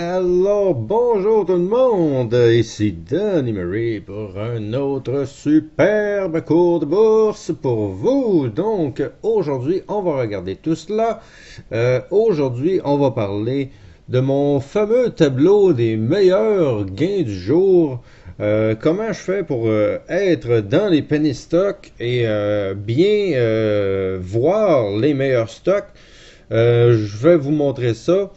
Alors, bonjour tout le monde, ici Danny Murray pour un autre superbe cours de bourse pour vous. Donc, aujourd'hui, on va regarder tout cela. Aujourd'hui, on va parler de mon fameux tableau des meilleurs gains du jour. Comment je fais pour être dans les penny stocks et bien voir les meilleurs stocks. Je vais vous montrer ça.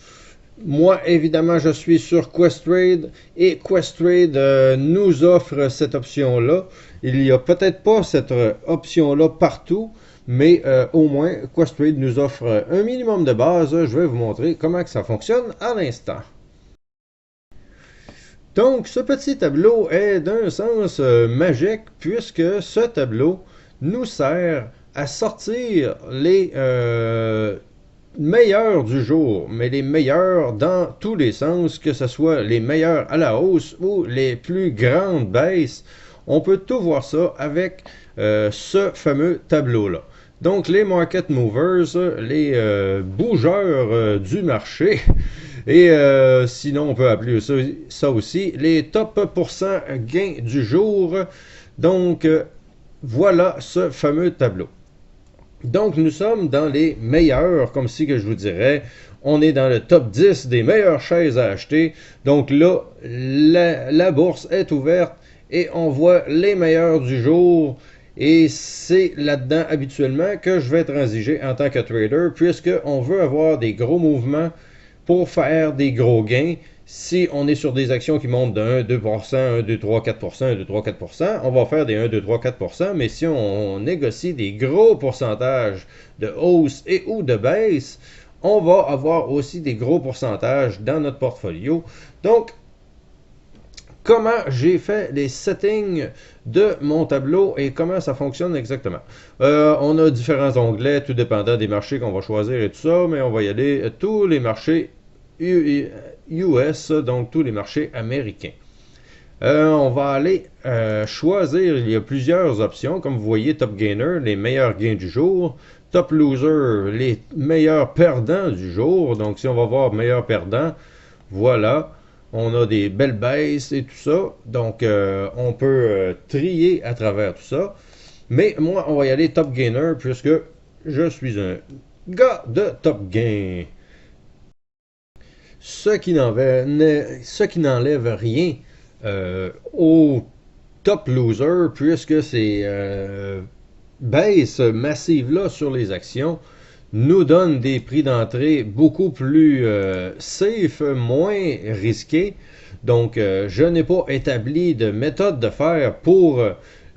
Moi, évidemment, je suis sur Questrade et Questrade nous offre cette option-là. Il n'y a peut-être pas cette option-là partout, mais au moins, Questrade nous offre un minimum de base. Je vais vous montrer comment que ça fonctionne à l'instant. Donc, ce petit tableau est d'un sens magique puisque ce tableau nous sert à sortir les meilleurs du jour, mais les meilleurs dans tous les sens, que ce soit les meilleurs à la hausse ou les plus grandes baisses. On peut tout voir ça avec ce fameux tableau-là. Donc, les market movers, les bougeurs du marché, et sinon, on peut appeler ça aussi les top pourcents gains du jour. Donc, voilà ce fameux tableau. Donc, nous sommes dans les meilleurs, comme si que je vous dirais, on est dans le top 10 des meilleures chaises à acheter. Donc là, la bourse est ouverte et on voit les meilleurs du jour. Et c'est là-dedans habituellement que je vais transiger en tant que trader, puisqu'on veut avoir des gros mouvements pour faire des gros gains. Si on est sur des actions qui montent de 1, 2%, 1, 2, 3, 4%, 1, 2, 3, 4%, on va faire des 1, 2, 3, 4%, mais si on négocie des gros pourcentages de hausse et ou de baisse, on va avoir aussi des gros pourcentages dans notre portfolio. Donc, comment j'ai fait les settings de mon tableau et comment ça fonctionne exactement. On a différents onglets, tout dépendant des marchés qu'on va choisir et tout ça, mais on va y aller tous les marchés US, donc tous les marchés américains. On va aller choisir, il y a plusieurs options, comme vous voyez, Top Gainer, les meilleurs gains du jour, Top Loser, les meilleurs perdants du jour, donc si on va voir meilleurs perdants, voilà, on a des belles baisses et tout ça, donc on peut trier à travers tout ça, mais moi, on va y aller Top Gainer, puisque je suis un gars de Top Gain. Ce qui n'enlève rien au top loser, puisque ces baisses massives-là sur les actions nous donnent des prix d'entrée beaucoup plus safe, moins risqués. Donc, je n'ai pas établi de méthode de faire pour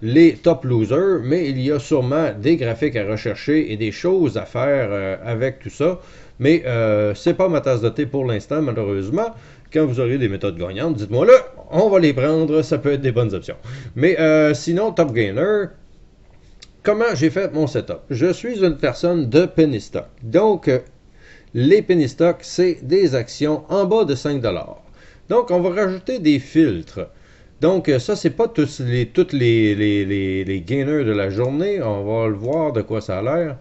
les top losers, mais il y a sûrement des graphiques à rechercher et des choses à faire avec tout ça. Mais c'est pas ma tasse de thé pour l'instant, malheureusement. Quand vous aurez des méthodes gagnantes, dites-moi là, on va les prendre, ça peut être des bonnes options. Mais sinon, Top Gainer, comment j'ai fait mon setup? Je suis une personne de penny stock. Donc, les penny stocks, c'est des actions en bas de 5$. Donc, on va rajouter des filtres. Donc, ça, c'est pas tous les gainers de la journée. On va le voir de quoi ça a l'air.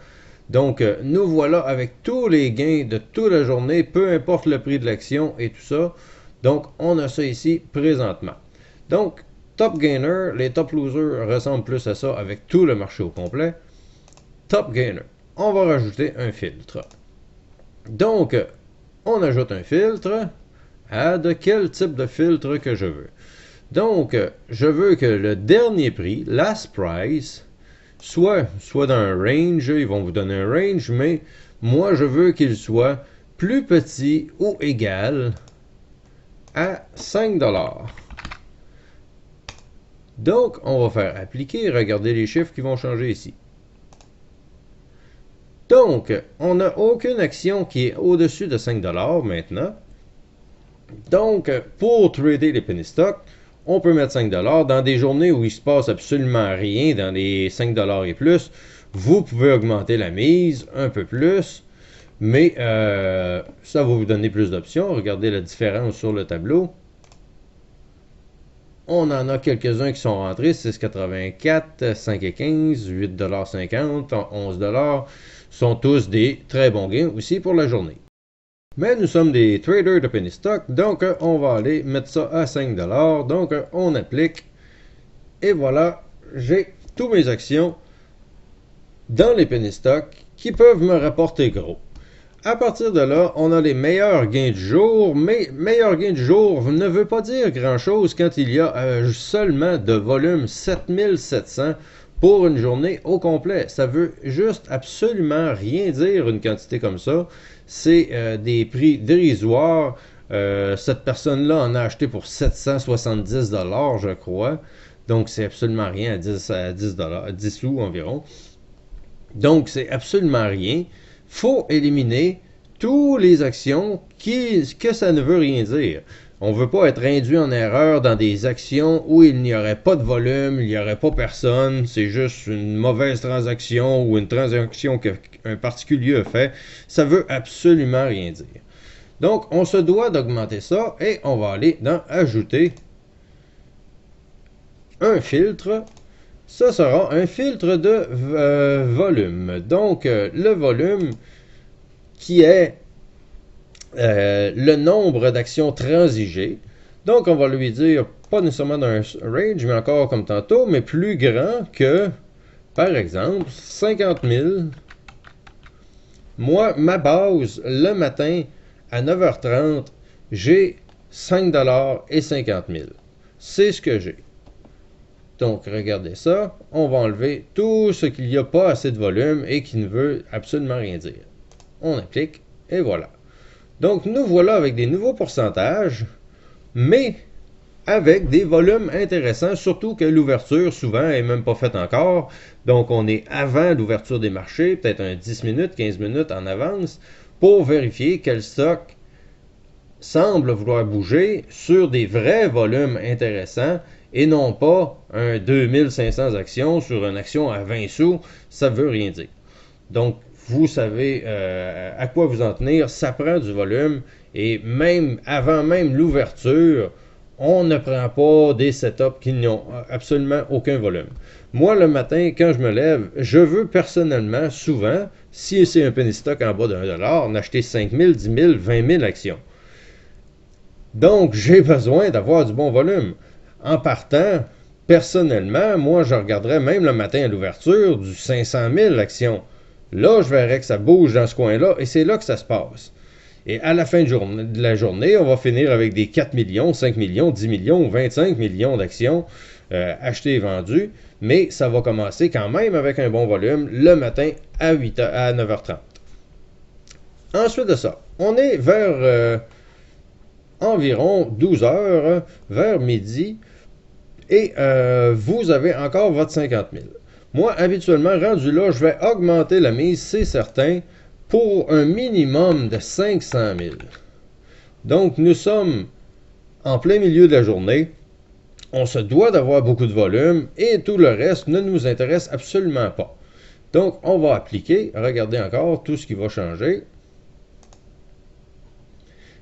Donc, nous voilà avec tous les gains de toute la journée, peu importe le prix de l'action et tout ça. Donc, on a ça ici présentement. Donc, Top Gainer, les Top Losers ressemblent plus à ça avec tout le marché au complet. Top Gainer, on va rajouter un filtre. Donc, on ajoute un filtre. Add quel type de filtre que je veux. Donc, je veux que le dernier prix, last price, soit dans un range, ils vont vous donner un range, mais moi je veux qu'il soit plus petit ou égal à 5$. Donc, on va faire appliquer, regardez les chiffres qui vont changer ici. Donc, on n'a aucune action qui est au-dessus de 5$ maintenant. Donc, pour trader les penny stocks, on peut mettre 5$. Dans des journées où il se passe absolument rien, dans les 5$ et plus, vous pouvez augmenter la mise un peu plus, mais ça va vous donner plus d'options. Regardez la différence sur le tableau. On en a quelques-uns qui sont rentrés, 6,84, 5,15, 8,50$, 11$, sont tous des très bons gains aussi pour la journée. Mais nous sommes des traders de penny stock, donc on va aller mettre ça à 5 $. Donc on applique et voilà, j'ai tous mes actions dans les penny stocks qui peuvent me rapporter gros. À partir de là, on a les meilleurs gains du jour, mais meilleurs gains du jour ne veut pas dire grand-chose quand il y a seulement de volume 7700 pour une journée au complet. Ça veut juste absolument rien dire, une quantité comme ça. C'est des prix dérisoires. Cette personne-là en a acheté pour 770 $, je crois. Donc, c'est absolument rien à 10 sous environ. Donc, c'est absolument rien. Faut éliminer toutes les actions que ça ne veut rien dire. On ne veut pas être induit en erreur dans des actions où il n'y aurait pas de volume, il n'y aurait pas personne, c'est juste une mauvaise transaction ou une transaction qu'un particulier a fait. Ça veut absolument rien dire. Donc, on se doit d'augmenter ça et on va aller dans Ajouter un filtre. Ça sera un filtre de volume. Donc, le volume qui est le nombre d'actions transigées. Donc, on va lui dire, pas nécessairement d'un range, mais encore comme tantôt, mais plus grand que, par exemple, 50 000. Moi, ma base, le matin, à 9h30, j'ai 5 $ et 50 000. C'est ce que j'ai. Donc, regardez ça. On va enlever tout ce qu'il n'y a pas assez de volume et qui ne veut absolument rien dire. On applique et voilà. Donc, nous voilà avec des nouveaux pourcentages, mais avec des volumes intéressants, surtout que l'ouverture, souvent, n'est même pas faite encore. Donc, on est avant l'ouverture des marchés, peut-être un 10 minutes, 15 minutes en avance, pour vérifier quel stock semble vouloir bouger sur des vrais volumes intéressants et non pas un 2500 actions sur une action à 20 sous. Ça ne veut rien dire. Donc, vous savez à quoi vous en tenir, ça prend du volume et même avant même l'ouverture, on ne prend pas des setups qui n'ont absolument aucun volume. Moi, le matin, quand je me lève, je veux personnellement, souvent, si c'est un penny stock en bas d'un dollar, en acheter 5 000, 10 000, 20 000 actions. Donc, j'ai besoin d'avoir du bon volume. En partant, personnellement, moi, je regarderais même le matin à l'ouverture du 500 000 actions. Là, je verrais que ça bouge dans ce coin-là et c'est là que ça se passe. Et à la fin de la journée, on va finir avec des 4 millions, 5 millions, 10 millions, 25 millions d'actions achetées et vendues. Mais ça va commencer quand même avec un bon volume le matin à 9h30. Ensuite de ça, on est vers environ 12 heures, vers midi, et vous avez encore votre 50 000. Moi, habituellement, rendu là, je vais augmenter la mise, c'est certain, pour un minimum de 500 000. Donc, nous sommes en plein milieu de la journée. On se doit d'avoir beaucoup de volume et tout le reste ne nous intéresse absolument pas. Donc, on va appliquer. Regardez encore tout ce qui va changer.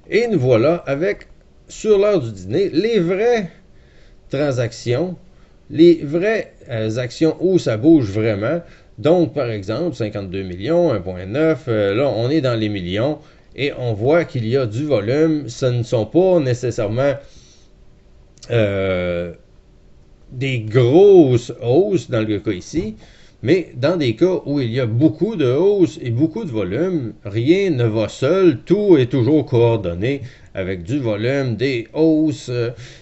Et nous voilà avec, sur l'heure du dîner, les vraies transactions, les vraies actions où ça bouge vraiment. Donc, par exemple, 52 millions, 1,9, là, on est dans les millions et on voit qu'il y a du volume. Ce ne sont pas nécessairement des grosses hausses dans le cas ici, mais dans des cas où il y a beaucoup de hausses et beaucoup de volume, rien ne va seul, tout est toujours coordonné avec du volume, des hausses,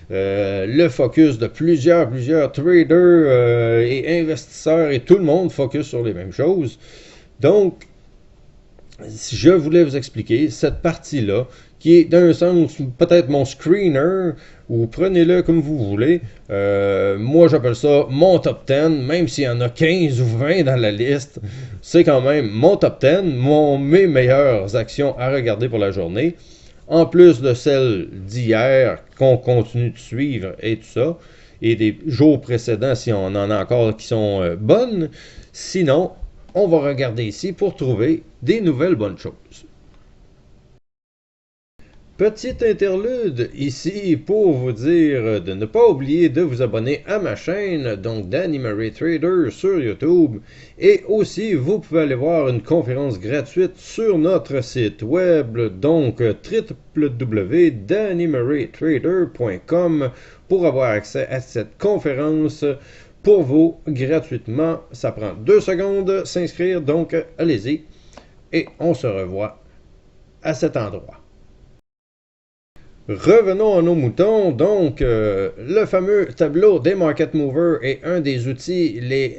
le focus de plusieurs traders et investisseurs et tout le monde focus sur les mêmes choses. Donc, je voulais vous expliquer cette partie-là, qui est d'un sens peut-être mon screener, ou prenez-le comme vous voulez. Moi, j'appelle ça mon top 10, même s'il y en a 15 ou 20 dans la liste. C'est quand même mon top 10, mes meilleures actions à regarder pour la journée, en plus de celles d'hier qu'on continue de suivre et tout ça, et des jours précédents si on en a encore qui sont bonnes. Sinon, on va regarder ici pour trouver des nouvelles bonnes choses. Petit interlude ici pour vous dire de ne pas oublier de vous abonner à ma chaîne, donc Danny Murray Trader sur YouTube. Et aussi, vous pouvez aller voir une conférence gratuite sur notre site web, donc www.dannymurraytrader.com pour avoir accès à cette conférence pour vous gratuitement. Ça prend 2 secondes s'inscrire, donc allez-y et on se revoit à cet endroit. Revenons à nos moutons. Donc, le fameux tableau des market movers est un des outils les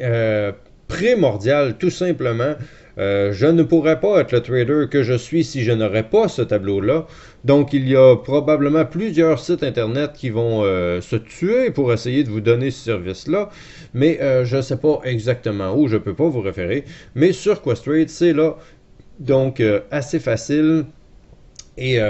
primordiaux, tout simplement. Je ne pourrais pas être le trader que je suis si je n'aurais pas ce tableau-là. Donc, il y a probablement plusieurs sites internet qui vont se tuer pour essayer de vous donner ce service-là. Mais je ne sais pas exactement où, je ne peux pas vous référer. Mais sur Questrade, c'est là. Donc, assez facile. Et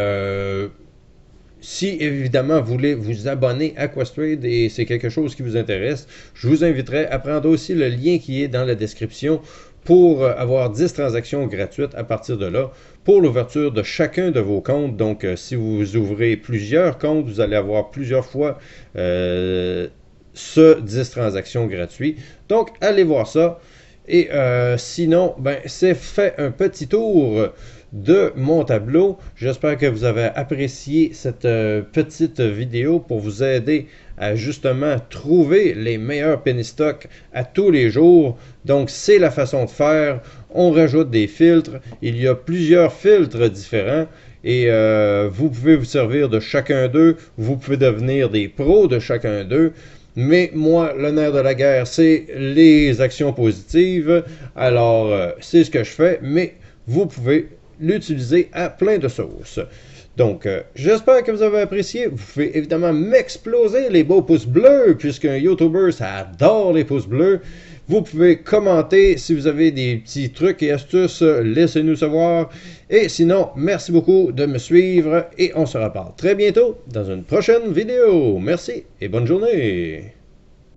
si évidemment vous voulez vous abonner à Questrade et c'est quelque chose qui vous intéresse, je vous inviterai à prendre aussi le lien qui est dans la description pour avoir 10 transactions gratuites à partir de là pour l'ouverture de chacun de vos comptes. Donc, si vous ouvrez plusieurs comptes, vous allez avoir plusieurs fois ce 10 transactions gratuits. Donc, allez voir ça. Et sinon, ben, c'est fait un petit tour de mon tableau. J'espère que vous avez apprécié cette petite vidéo pour vous aider à justement trouver les meilleurs penny stocks à tous les jours. Donc, c'est la façon de faire. On rajoute des filtres. Il y a plusieurs filtres différents. Et vous pouvez vous servir de chacun d'eux. Vous pouvez devenir des pros de chacun d'eux. Mais moi, le nerf de la guerre, c'est les actions positives. Alors, c'est ce que je fais. Mais vous pouvez l'utiliser à plein de sauces. Donc, j'espère que vous avez apprécié. Vous pouvez évidemment m'exploser les beaux pouces bleus, puisqu'un YouTuber, ça adore les pouces bleus. Vous pouvez commenter si vous avez des petits trucs et astuces, laissez-nous savoir. Et sinon, merci beaucoup de me suivre et on se reparle très bientôt dans une prochaine vidéo. Merci et bonne journée.